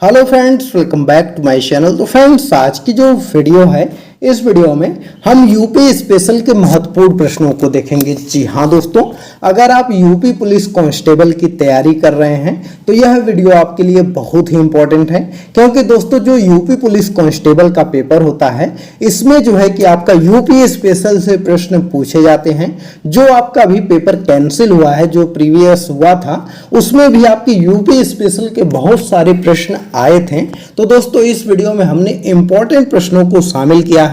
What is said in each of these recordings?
Hello friends, welcome back to my channel. तो friends, आज की जो वीडियो है, इस वीडियो में हम यूपी स्पेशल के महत्वपूर्ण प्रश्नों को देखेंगे। जी हाँ दोस्तों, अगर आप यूपी पुलिस कांस्टेबल की तैयारी कर रहे हैं तो यह वीडियो आपके लिए बहुत ही इंपॉर्टेंट है, क्योंकि दोस्तों जो यूपी पुलिस कांस्टेबल का पेपर होता है, इसमें जो है कि आपका यूपी स्पेशल से प्रश्न पूछे जाते हैं। जो आपका अभी पेपर कैंसिल हुआ है, जो प्रीवियस हुआ था, उसमें भी आपके यूपी स्पेशल के बहुत सारे प्रश्न आए थे। तो दोस्तों इस वीडियो में हमने इंपॉर्टेंट प्रश्नों को शामिल किया है।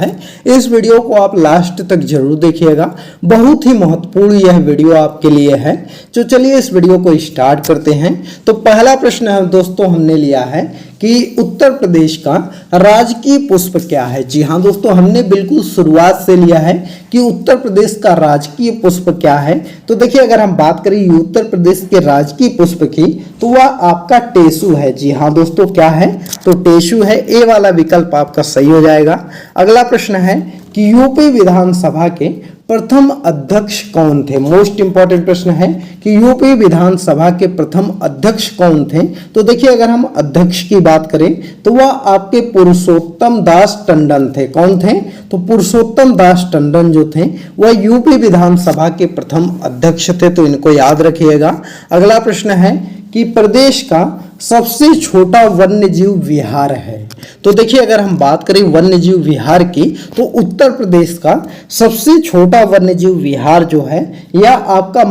इस वीडियो को आप लास्ट तक जरूर देखिएगा, बहुत ही महत्वपूर्ण यह वीडियो आपके लिए है। तो चलिए इस वीडियो को स्टार्ट करते हैं। तो पहला प्रश्न है दोस्तों, हमने लिया है कि उत्तर प्रदेश का राजकीय पुष्प क्या है। जी हाँ दोस्तों, हमने बिल्कुल शुरुआत से लिया है कि उत्तर प्रदेश का राजकीय पुष्प क्या है। तो देखिए, अगर हम बात करें उत्तर प्रदेश के राजकीय पुष्प की, तो वह आपका टेसू है। जी हाँ दोस्तों, क्या है? तो टेसू है। ए वाला विकल्प आपका सही हो जाएगा। अगला प्रश्न है कि यूपी विधानसभा के प्रथम अध्यक्ष कौन थे। मोस्ट इंपॉर्टेंट प्रश्न है कि यूपी विधानसभा के प्रथम अध्यक्ष कौन थे। तो देखिए, अगर हम अध्यक्ष की बात करें तो वह आपके पुरुषोत्तम दास टंडन थे। कौन थे? तो पुरुषोत्तम दास टंडन जो थे वह यूपी विधानसभा के प्रथम अध्यक्ष थे। तो इनको याद रखिएगा। अगला प्रश्न है कि प्रदेश का सबसे छोटा वन्यजीव विहार है। तो देखिए, अगर हम बात करें वन्यजीव विहार की, तो उत्तर प्रदेश का सबसे छोटा वन्यजीव विहार जो है यह आपका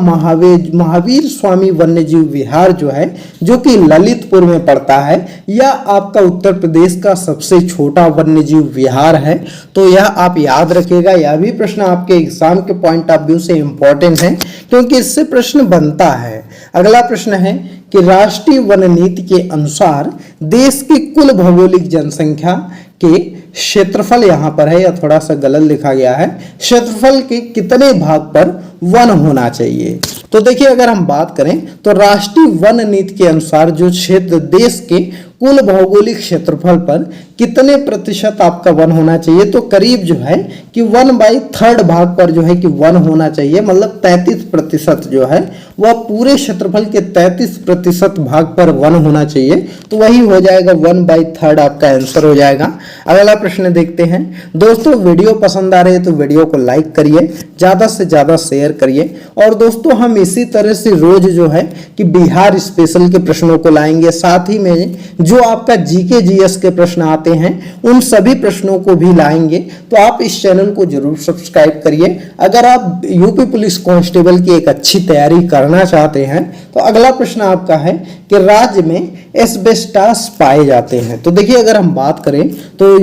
महावीर स्वामी वन्यजीव विहार जो है, जो कि ललितपुर में पड़ता है, यह आपका उत्तर प्रदेश का सबसे छोटा वन्यजीव विहार है। तो यह आप याद रखिएगा। यह भी प्रश्न आपके एग्जाम के पॉइंट ऑफ व्यू से इंपॉर्टेंट है, क्योंकि इससे प्रश्न बनता है। अगला प्रश्न है कि राष्ट्रीय वन नीति के अनुसार देश की कुल भौगोलिक जनसंख्या के क्षेत्रफल, यहां पर है या थोड़ा सा गलत लिखा गया है, क्षेत्रफल के कितने भाग पर वन होना चाहिए। तो देखिए, अगर हम बात करें तो राष्ट्रीय वन नीति के अनुसार जो क्षेत्र देश के कुल भौगोलिक क्षेत्रफल पर कितने प्रतिशत आपका वन होना चाहिए, तो करीब जो है कि 1/3 भाग पर जो है कि वन होना चाहिए। मतलब 33% जो है वह पूरे क्षेत्रफल के 33% भाग पर वन होना चाहिए। तो वही हो जाएगा 1/3 आपका आंसर हो जाएगा। अगला प्रश्न देखते हैं। दोस्तों वीडियो पसंद आ रही है तो वीडियो को लाइक करिए, ज्यादा से ज्यादा शेयर करिए। और दोस्तों हम इसी तरह से रोज जो है कि बिहार स्पेशल के प्रश्नों को लाएंगे। साथ ही में जो आपका जीके जीएस के प्रश्न आते हैं उन सभी प्रश्नों को भी लाएंगे। तो आप इस चैनल को जरूर सब्सक्राइब करिए अगर आप यूपी पुलिस कांस्टेबल की एक अच्छी तैयारी करना चाहते हैं। तो अगला प्रश्न आपका है कि राज्य में एस्बेस्टास पाए जाते हैं। तो देखिए, अगर हम बात करें तो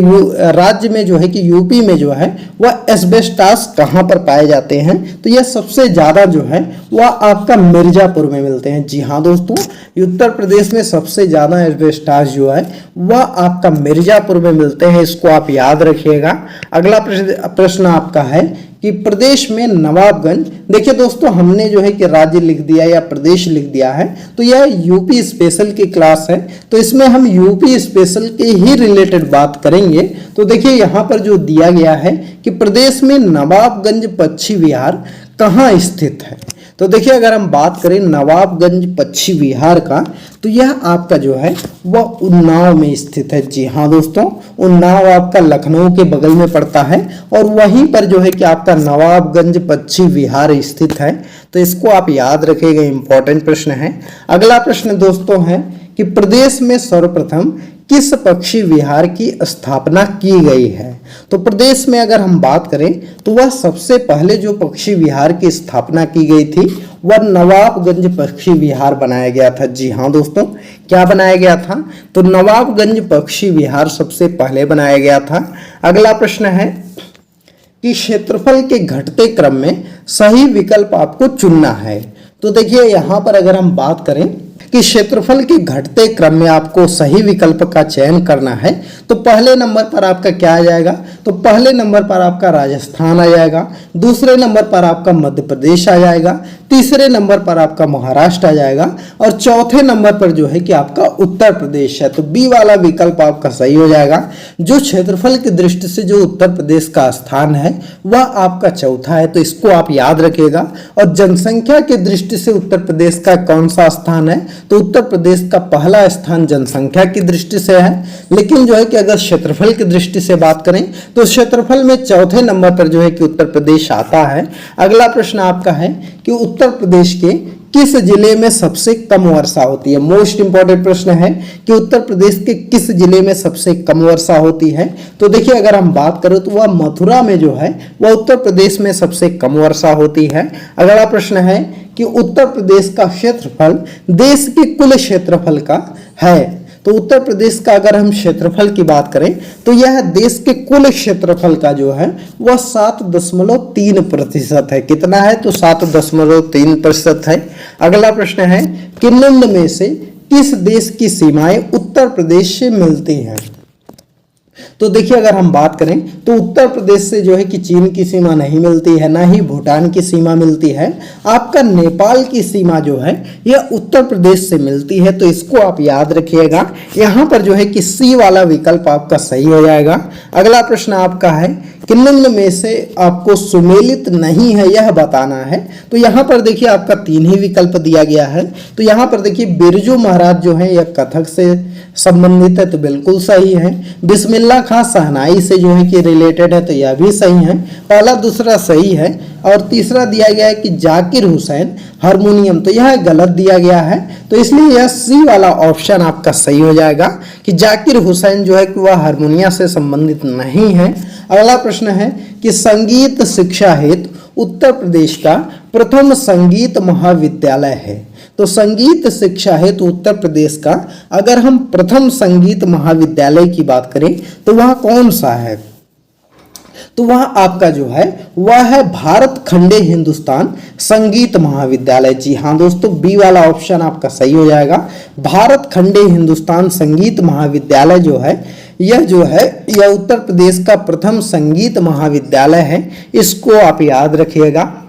राज्य में जो है कि यूपी में जो है वह एस्बेस्टास कहां पर पाए जाते हैं, तो यह सबसे ज्यादा जो है वह आपका मिर्जापुर में मिलते हैं। जी हाँ दोस्तों, उत्तर प्रदेश में सबसे ज्यादा एस्बेस्टास जो है वह आपका मिर्जापुर में मिलते हैं। इसको आप याद रखिएगा। अगला प्रश्न आपका है कि प्रदेश में नवाबगंज, देखिए दोस्तों हमने जो है कि राज्य लिख दिया या प्रदेश लिख दिया है, तो यह यूपी स्पेशल की क्लास है, तो इसमें हम यूपी स्पेशल के ही रिलेटेड बात करेंगे। तो देखिए, यहाँ पर जो दिया गया है कि प्रदेश में नवाबगंज पक्षी विहार कहाँ स्थित है। तो देखिए, अगर हम बात करें नवाबगंज पक्षी विहार का, तो यह आपका जो है वह उन्नाव में स्थित है। जी हाँ दोस्तों, उन्नाव आपका लखनऊ के बगल में पड़ता है और वहीं पर जो है कि आपका नवाबगंज पक्षी विहार स्थित है। तो इसको आप याद रखिएगा, इंपॉर्टेंट प्रश्न है। अगला प्रश्न दोस्तों है कि प्रदेश में सर्वप्रथम किस पक्षी विहार की स्थापना की गई है। तो प्रदेश में अगर हम बात करें तो वह सबसे पहले जो पक्षी विहार की स्थापना की गई थी वह नवाबगंज पक्षी विहार बनाया गया था। जी हाँ दोस्तों, क्या बनाया गया था? तो नवाबगंज पक्षी विहार सबसे पहले बनाया गया था। अगला प्रश्न है कि क्षेत्रफल के घटते क्रम में सही विकल्प आपको चुनना है। तो देखिए, यहाँ पर अगर हम बात करें कि क्षेत्रफल के घटते क्रम में आपको सही विकल्प का चयन करना है, तो पहले नंबर पर आपका क्या आ जाएगा? तो पहले नंबर पर आपका राजस्थान आ जाएगा, दूसरे नंबर पर आपका मध्य प्रदेश आ जाएगा, तीसरे नंबर पर आपका महाराष्ट्र आ जाएगा और चौथे नंबर पर जो है कि आपका उत्तर प्रदेश है। तो बी वाला विकल्प आपका सही हो जाएगा। जो क्षेत्रफल की दृष्टि से जो उत्तर प्रदेश का स्थान है वह आपका चौथा है, तो इसको आप याद रखिएगा। और जनसंख्या की दृष्टि से उत्तर प्रदेश का कौन सा स्थान है, तो उत्तर प्रदेश का पहला स्थान जनसंख्या की दृष्टि से है। लेकिन जो है कि अगर क्षेत्रफल की दृष्टि से बात करें तो क्षेत्रफल में चौथे नंबर पर जो है कि उत्तर प्रदेश आता है। अगला प्रश्न आपका है कि उत्तर प्रदेश के किस जिले में सबसे कम वर्षा होती है। मोस्ट इंपॉर्टेंट प्रश्न है कि उत्तर प्रदेश के किस जिले में सबसे कम वर्षा होती है। तो देखिए अगर हम बात करें तो वह मथुरा में जो है वह उत्तर प्रदेश में सबसे कम वर्षा होती है। अगला प्रश्न है कि उत्तर प्रदेश का क्षेत्रफल देश के कुल क्षेत्रफल का है। तो उत्तर प्रदेश का अगर हम क्षेत्रफल की बात करें तो यह देश के कुल क्षेत्रफल का जो है वह 7.3% है। कितना है, तो 7.3% है। अगला प्रश्न है कि निम्न में से किस देश की सीमाएं उत्तर प्रदेश से मिलती हैं। तो देखिए अगर हम बात करें तो उत्तर प्रदेश से जो है कि चीन की सीमा नहीं मिलती है, ना ही भूटान की सीमा मिलती है। आपका नेपाल की सीमा जो है यह उत्तर प्रदेश से मिलती है, तो इसको आप याद रखिएगा। यहाँ पर जो है कि सी वाला विकल्प आपका सही हो जाएगा। अगला प्रश्न आपका है कि निम्न में से आपको सुमेलित नहीं है यह बताना है। तो यहाँ पर देखिए आपका 3 ही विकल्प दिया गया है। तो यहाँ पर देखिए बिरजू महाराज जो है यह कथक से संबंधित है, तो बिल्कुल सही है। बिस्मिल्लाह खां शहनाई से जो है कि रिलेटेड है, तो यह भी सही है। पहला दूसरा सही है। और तीसरा दिया गया है कि जाकिर हुसैन हारमोनियम, तो यह गलत दिया गया है। तो इसलिए यह सी वाला ऑप्शन आपका सही हो जाएगा कि जाकिर हुसैन जो है कि वह हारमोनिया से संबंधित नहीं है। अगला प्रश्न है कि संगीत शिक्षा हेतु उत्तर प्रदेश का प्रथम संगीत महाविद्यालय है। तो संगीत शिक्षा हेतु उत्तर प्रदेश का अगर हम प्रथम संगीत महाविद्यालय की बात करें तो वह कौन सा है, तो वह आपका जो है वह है भारत खंडे हिंदुस्तान संगीत महाविद्यालय। जी हाँ दोस्तों, बी वाला ऑप्शन आपका सही हो जाएगा। भारत खंडे हिंदुस्तान संगीत महाविद्यालय जो है यह उत्तर प्रदेश का प्रथम संगीत महाविद्यालय है, इसको आप याद रखिएगा।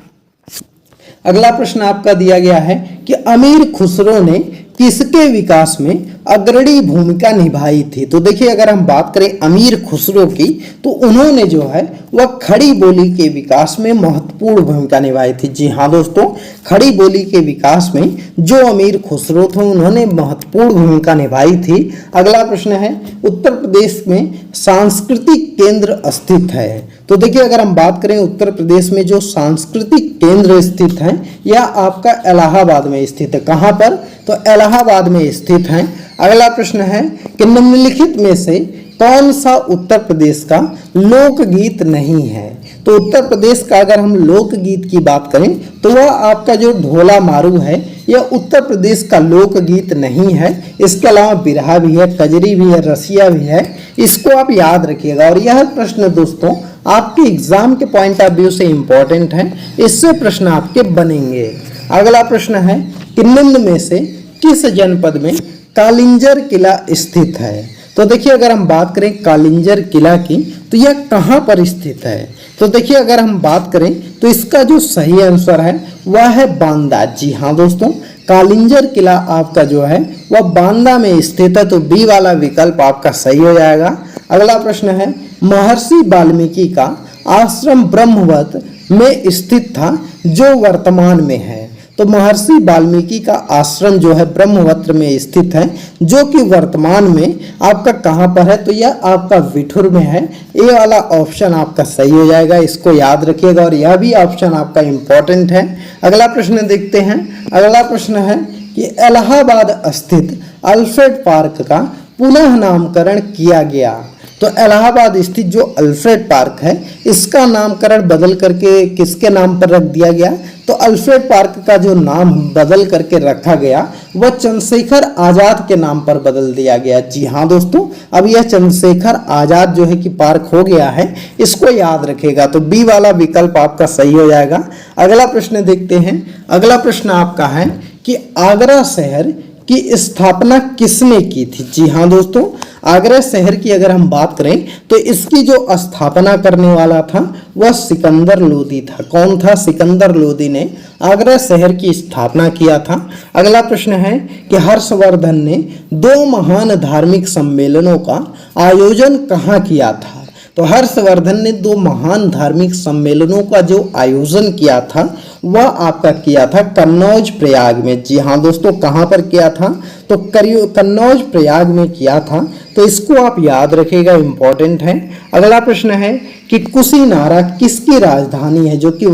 अगला प्रश्न आपका दिया गया है कि अमीर खुसरो ने किसके विकास में अग्रणी भूमिका निभाई थी। तो देखिए अगर हम बात करें अमीर खुसरो की तो उन्होंने जो है वह खड़ी बोली के विकास में महत्वपूर्ण भूमिका निभाई थी। जी हाँ दोस्तों, खड़ी बोली के विकास में जो अमीर खुसरो थे उन्होंने महत्वपूर्ण भूमिका निभाई थी। अगला प्रश्न है उत्तर प्रदेश में सांस्कृतिक केंद्र स्थित है। तो देखिए अगर हम बात करें उत्तर प्रदेश में जो सांस्कृतिक केंद्र स्थित है यह आपका इलाहाबाद में स्थित है। कहाँ पर, तो इलाहाबाद में स्थित है। अगला प्रश्न है कि निम्नलिखित में से कौन सा उत्तर प्रदेश का लोकगीत नहीं है। तो उत्तर प्रदेश का अगर हम लोकगीत की बात करें तो वह आपका जो ढोला मारू है यह उत्तर प्रदेश का लोकगीत नहीं है। इसके अलावा बिरहा भी है, कजरी भी है, रसिया भी है, इसको आप याद रखिएगा। और यह प्रश्न दोस्तों आपके एग्जाम के पॉइंट ऑफ व्यू से इंपॉर्टेंट है, इससे प्रश्न आपके बनेंगे। अगला प्रश्न है कि निम्न में से किस जनपद में कालिंजर किला स्थित है। तो देखिए अगर हम बात करें कालिंजर किला की तो यह कहाँ पर स्थित है। तो देखिए अगर हम बात करें तो इसका जो सही आंसर है वह है बांदा। जी हाँ दोस्तों, कालिंजर किला आपका जो है वह बांदा में स्थित है, तो बी वाला विकल्प आपका सही हो जाएगा। अगला प्रश्न है महर्षि वाल्मीकि का आश्रम ब्रह्मवत में स्थित था जो वर्तमान में है। तो महर्षि वाल्मीकि का आश्रम जो है ब्रह्मवत्र में स्थित है जो कि वर्तमान में आपका कहाँ पर है, तो यह आपका विठुर में है। ये वाला ऑप्शन आपका सही हो जाएगा, इसको याद रखिएगा और यह भी ऑप्शन आपका इंपॉर्टेंट है। अगला प्रश्न देखते हैं। अगला प्रश्न है कि इलाहाबाद स्थित अल्फ्रेड पार्क का पुनः नामकरण किया गया। तो इलाहाबाद स्थित जो अल्फ्रेड पार्क है इसका नामकरण बदल करके किसके नाम पर रख दिया गया, तो अल्फ्रेड पार्क का जो नाम बदल करके रखा गया वह चंद्रशेखर आजाद के नाम पर बदल दिया गया। जी हाँ दोस्तों, अब यह चंद्रशेखर आजाद जो है कि पार्क हो गया है, इसको याद रखेगा। तो बी वाला विकल्प आपका सही हो जाएगा। अगला प्रश्न देखते हैं। अगला प्रश्न आपका है कि आगरा शहर की स्थापना किसने की थी। जी हाँ दोस्तों, आगरा शहर की अगर हम बात करें तो इसकी जो स्थापना करने वाला था वह सिकंदर लोदी था। कौन था? सिकंदर लोदी ने आगरा शहर की स्थापना किया था। अगला प्रश्न है कि हर्षवर्धन ने 2 महान धार्मिक सम्मेलनों का आयोजन कहाँ किया था? तो हर्षवर्धन ने 2 महान धार्मिक सम्मेलनों का जो आयोजन किया था वह आपका किया था कन्नौज प्रयाग में। जी हाँ दोस्तों, कहाँ पर किया था? तो कन्नौज प्रयाग में किया था। तो इसको आप याद रखिएगा, इंपॉर्टेंट है। अगला प्रश्न है कि कुशीनारा किसकी राजधानी है? जो कि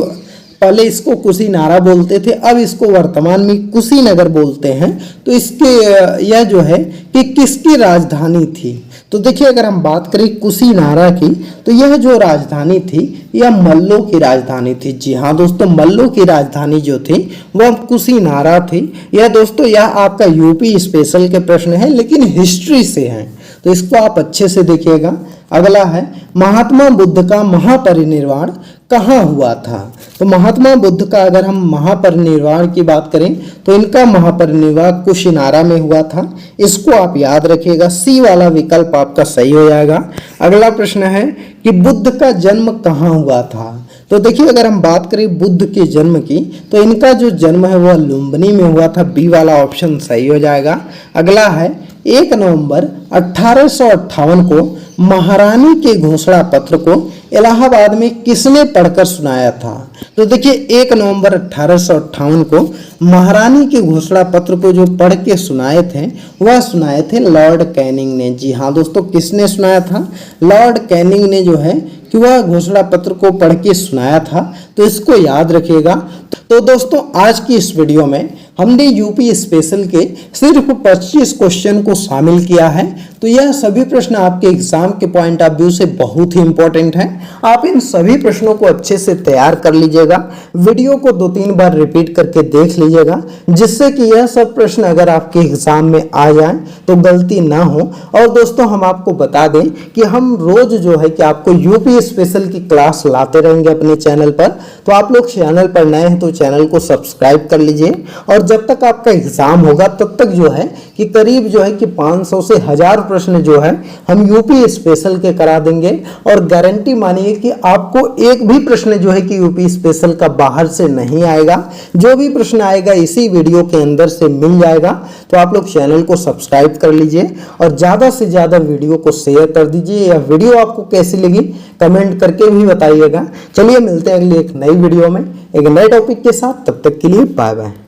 पहले इसको कुशीनारा बोलते थे, अब इसको वर्तमान में कुशीनगर बोलते हैं। तो इसके यह जो है कि किसकी राजधानी थी? तो देखिए, अगर हम बात करें कुशीनारा की तो यह जो राजधानी थी यह मल्लों की राजधानी थी। जी हाँ दोस्तों, मल्लों की राजधानी जो थी वह कुशीनारा थी। यह दोस्तों यह आपका यूपी स्पेशल के प्रश्न है, लेकिन हिस्ट्री से हैं, तो इसको आप अच्छे से देखिएगा। अगला है महात्मा बुद्ध का महापरिनिर्वाण कहाँ हुआ था? तो महात्मा बुद्ध का अगर हम महापरिनिर्वाण की बात करें तो इनका महापरिनिर्वाण कुशीनारा में हुआ था। इसको आप याद रखिएगा, सी वाला विकल्प आपका सही हो जाएगा। अगला प्रश्न है कि बुद्ध का जन्म कहाँ हुआ था? तो देखिए, अगर हम बात करें बुद्ध के जन्म की तो इनका जो जन्म है वह लुम्बिनी में हुआ था। बी वाला ऑप्शन सही हो जाएगा। अगला है 1 नवंबर 1858 को महारानी के घोषणा पत्र को इलाहाबाद में किसने पढ़कर सुनाया था? तो देखिए, 1 नवंबर 1858 को महारानी के घोषणा पत्र को जो पढ़ के सुनाए थे वह सुनाए थे लॉर्ड कैनिंग ने। जी हाँ दोस्तों, किसने सुनाया था? लॉर्ड कैनिंग ने जो है कि वह घोषणा पत्र को पढ़ के सुनाया था। तो इसको याद रखिएगा। तो दोस्तों, आज की इस वीडियो में हमने यूपी स्पेशल के सिर्फ 25 क्वेश्चन को शामिल किया है। तो यह सभी प्रश्न आपके एग्जाम के पॉइंट ऑफ व्यू से बहुत ही इंपॉर्टेंट हैं। आप इन सभी प्रश्नों को अच्छे से तैयार कर लीजिएगा, वीडियो को 2-3 बार रिपीट करके देख लीजिएगा, जिससे कि यह सब प्रश्न अगर आपके एग्जाम में आ जाए तो गलती ना हो। और दोस्तों, हम आपको बता दें कि हम रोज जो है कि आपको यूपी स्पेशल की क्लास लाते रहेंगे अपने चैनल पर। तो आप लोग चैनल पर नए हैं तो चैनल को सब्सक्राइब कर लीजिए। और जब तक आपका एग्जाम होगा तब तक जो है कि करीब जो है कि 500 से 1000 प्रश्न जो है हम यूपी स्पेशल के करा देंगे। और गारंटी मानिए कि आपको एक भी प्रश्न जो है कि यूपी स्पेशल का बाहर से नहीं आएगा। जो भी प्रश्न आएगा इसी वीडियो के अंदर से मिल जाएगा। तो आप लोग चैनल को सब्सक्राइब कर लीजिए और ज्यादा से ज्यादा वीडियो को शेयर कर दीजिए। यह वीडियो आपको कैसी लगी कमेंट करके भी बताइएगा। चलिए, मिलते हैं अगली एक नई वीडियो में एक नए टॉपिक के साथ। तब तक के लिए बाय बाय।